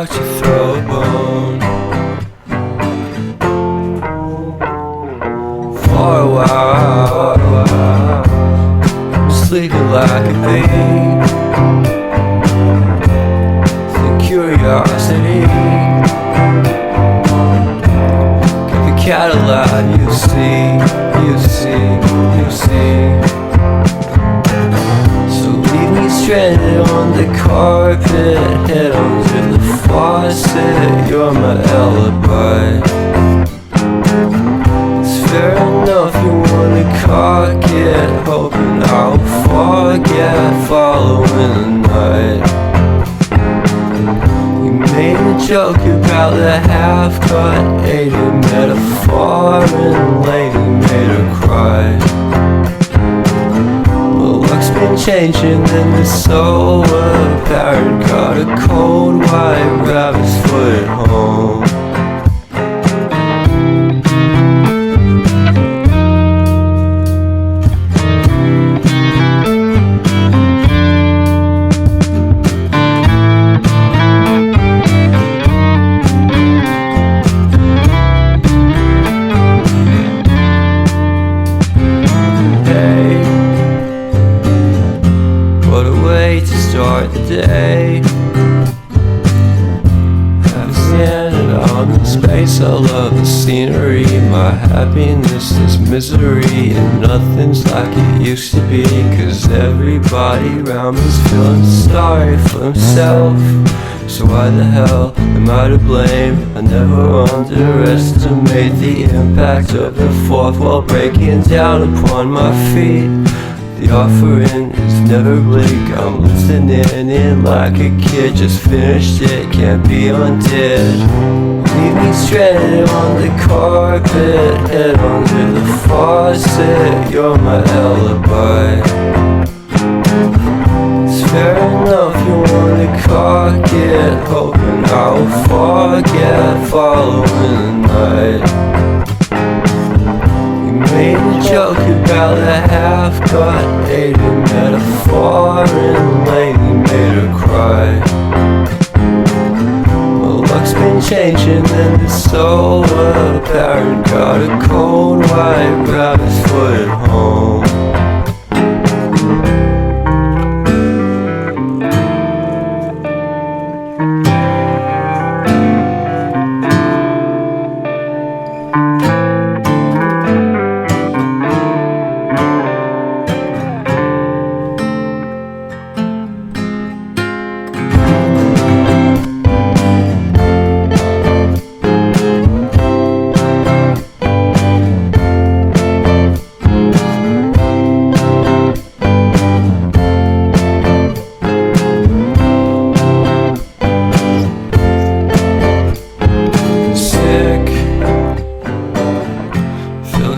talk to throw a bone. For a while, I'm sleeping like a bee. The curiosity give the cat a lot. You see, you see, you see. So leave me stranded on the carpet, head onto the faucet. You're my alibi. It's fair enough you wanna cock it, hoping I'll forget following the night. You made a joke about the half-cut 80 metaphor, and lady made her cry. Well, luck's been changing and it's so apparent. Got a cold white rabbit's foot at home. What a way to start the day. Have standing on the space. I love the scenery. My happiness is misery, and nothing's like it used to be. Cause everybody around me's feeling sorry for himself. So why the hell am I to blame? I never underestimate the impact of the fourth wall breaking down upon my feet. The offering is never bleak. I'm listening in like a kid, just finished it, can't be undid. Leave me stranded on the carpet, head onto the faucet. You're my alibi. It's fair enough you wanna cock it, hoping I'll forget following the night. Made a joke about the half-cut 80 metaphor, and lady made her cry. Well, luck's been changing and it's so apparent. Got a cold white rabbit's foot at home.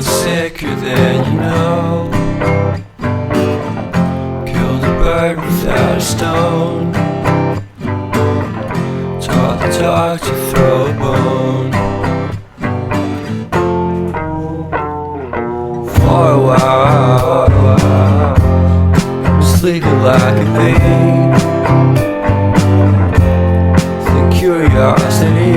Sicker than you know. Killed a bird without a stone. Taught the dog to throw a bone. For a while, I'm sleeping like a bee. The curiosity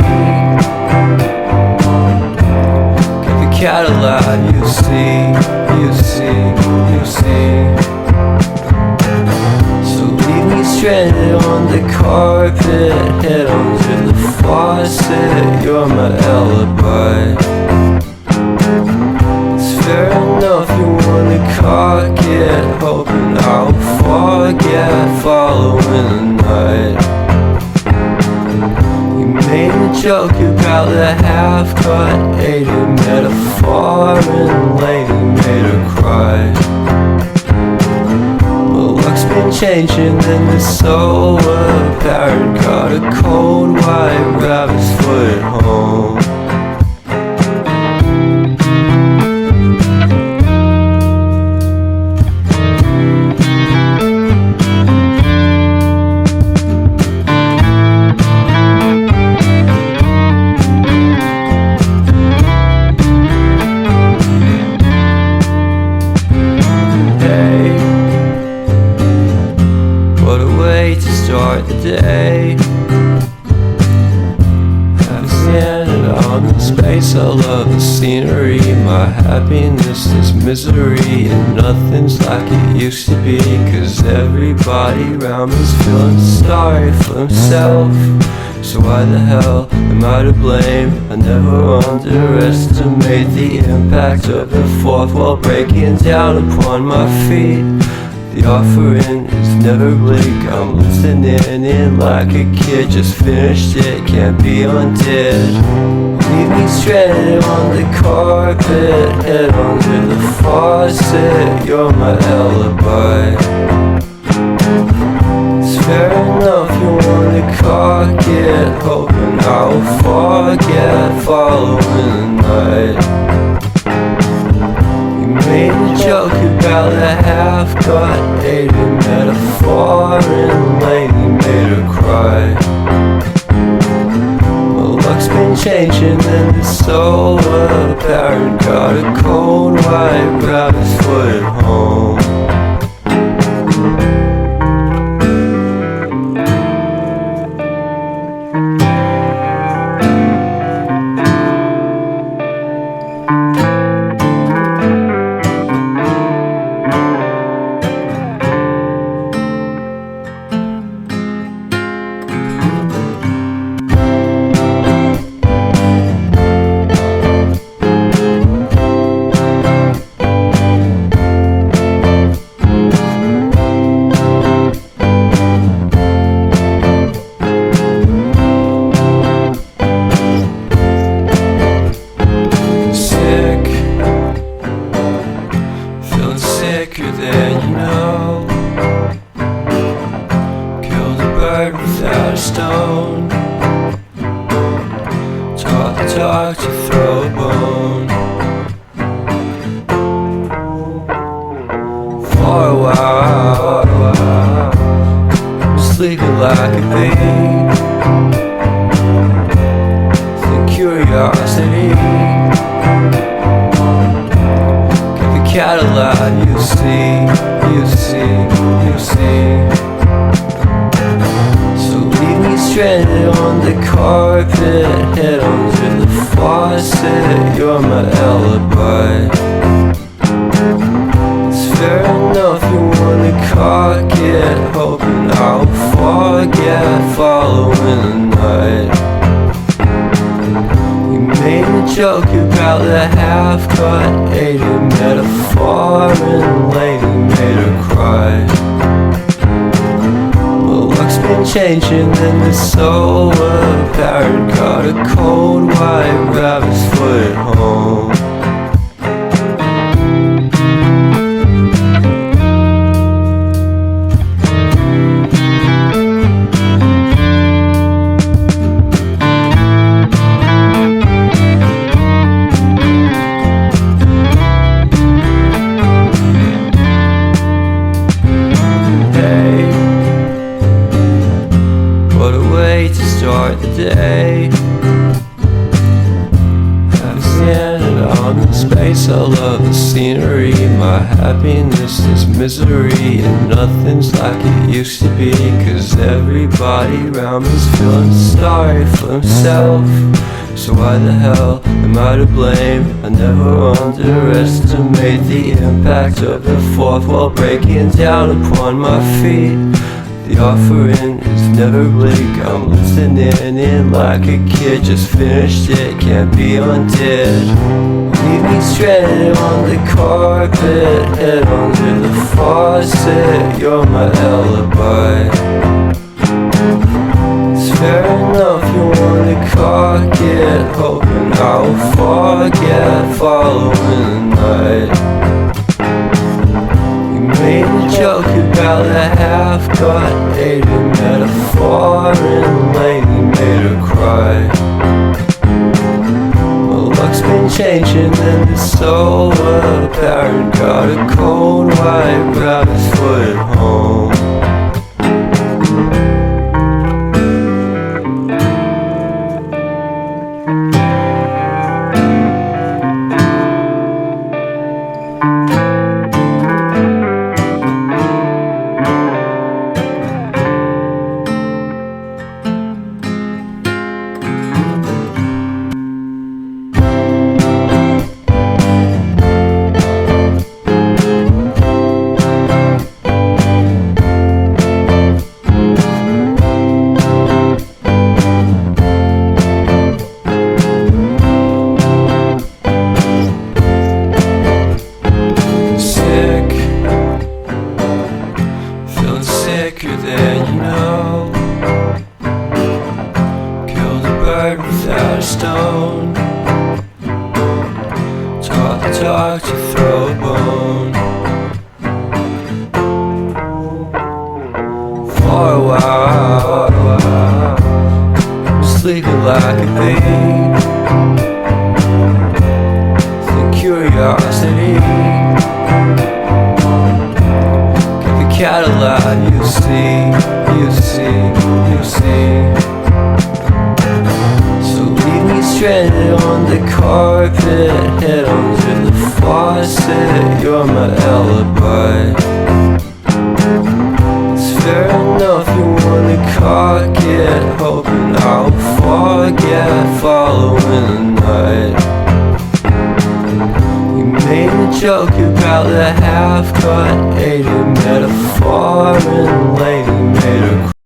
cat a lot. You see, you see, you see. So leave me stranded on the carpet, head onto the faucet. You're my alibi. It's fair enough you wanna cock it, hoping I'll forget following the night. Made a joke about the half-cut 80 metaphor, and lady made her cry. Well, luck's been changing and it's so apparent. Got a cold white rabbit's foot at home. What a way to start the day. Standing on the space, I love the scenery. My happiness is misery, and nothing's like it used to be. Cause everybody around me's feeling sorry for himself. So why the hell am I to blame? I never underestimate the impact of the fourth wall breaking down upon my feet. The offering is never bleak. I'm listening in like a kid, just finished it, can't be undid. Leave me stranded on the carpet, head under the faucet. You're my alibi. It's fair enough you wanna cock it, hoping I'll forget following the night. Made a joke about a half-cut hated metaphor, and lately made her cry. My luck's been changing and it's so apparent. Got a cold white rabbit's foot at home. Sicker than you know. Killed a bird without a stone. Taught the dog to throw a bone. For a while, I'm sleeping like a babe. The curiosity. Cadillac, you see. So leave me stranded on the carpet, head under the faucet. You're my alibi. It's fair enough you wanna cock it, hoping I'll forget following the night. Made a joke about the half-cut hated metaphor, and lately made her cry. My luck's been changing and it's so apparent. Got a cold white rabbit's foot at home. To start the day, I'm standing on the space, I love the scenery. My happiness is misery, and nothing's like it used to be. Cause everybody around me's feeling sorry for himself. So why the hell am I to blame? I never underestimate the impact of the fourth wall breaking down upon my feet. The offering is never bleak. I'm listening in like a kid, just finished it, can't be undid. Leave me stranded on the carpet, head under the faucet. You're my alibi. It's fair enough you wanna cock it, hoping I'll forget following the night. Made a joke about a half-cut hated metaphor, and lately made her cry. My luck's been changing and it's so apparent. Got a cold white rabbit's foot at home. heart of stone. Talk to throw a bone. For a while, sleeping like a bee. The curiosity keep the cat alive. You see. So leave me stranded on the carpet, head onto the faucet. You're my alibi. It's fair enough you wanna cock it, hoping I'll forget following the night. You made a joke about the half-cut Asian metaphor, and lady made a